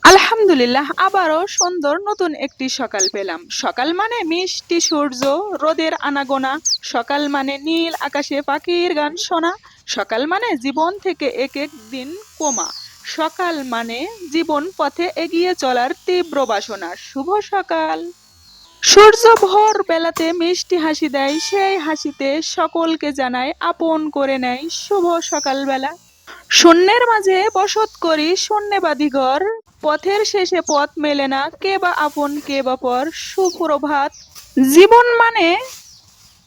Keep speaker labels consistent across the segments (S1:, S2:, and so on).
S1: আলহামদুলিল্লাহ, আবারও সুন্দর নতুন একটি সকাল পেলাম। সকাল মানে মিষ্টি সূর্য, রোদের আনাগোনা। সকাল মানে নীল আকাশে পাখির গান শোনা। সকাল মানে জীবন থেকে এক এক দিন কমা। সকাল মানে জীবন পথে এগিয়ে চলার তীব্র বাসনা। শুভ সকাল। সূর্য ভোর বেলাতে মিষ্টি হাসি দেয়, সেই হাসিতে সকলকে জানায় আপন করে নেয়। শুভ সকালবেলা। শূন্যের মাঝে বসত করি শূন্যবাদী ঘর, পথের শেষে পথ মেলে না, কে বা আপন কে বা পর। সুপ্রভাত। জীবন মানে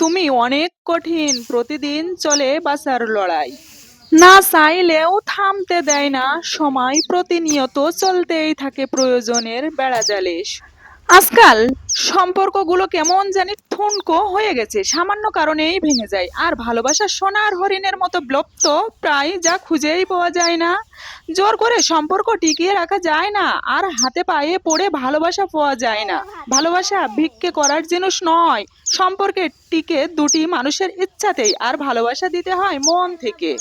S1: তুমি অনেক কঠিন, প্রতিদিন চলে বাঁচার লড়াই। না চাইলেও থামতে দেয় না সময়, প্রতিনিয়ত চলতেই থাকে প্রয়োজনের বেড়াজালে। আজকাল সম্পর্কগুলো কেমন জানি ঠুনকো হয়ে গেছে, সামান্য কারণেই ভেঙে যায়। আর ভালোবাসা সোনার হরিণের মতো বিলুপ্ত প্রায়, যা খুঁজেই পাওয়া যায় না। জোর করে সম্পর্ক টিকিয়ে রাখা যায় না, আর হাতে পায়ে পড়ে ভালোবাসা পাওয়া যায় না। ভালোবাসা ভিক্ষে করার জিনিস নয়, সম্পর্কে টিকে দুটি মানুষের ইচ্ছাতেই। আর ভালোবাসা দিতে হয় মন থেকে।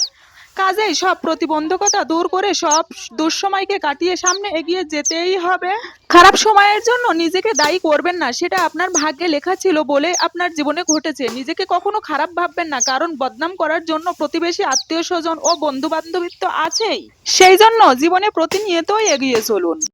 S1: কাজেই সব প্রতিবন্ধকতা দূর করে সব দুঃসময়কে কাটিয়ে সামনে এগিয়ে যেতেই হবে। খারাপ সময়ের জন্য নিজেকে দায়ী করবেন না, সেটা আপনার ভাগ্যে লেখা ছিল বলে আপনার জীবনে ঘটেছে। নিজেকে কখনো খারাপ ভাববেন না, কারণ বদনাম করার জন্য প্রতিবেশী, আত্মীয় স্বজন ও বন্ধু বান্ধবী তো আছেই। সেই জন্য জীবনে প্রতিনিয়তই এগিয়ে চলুন।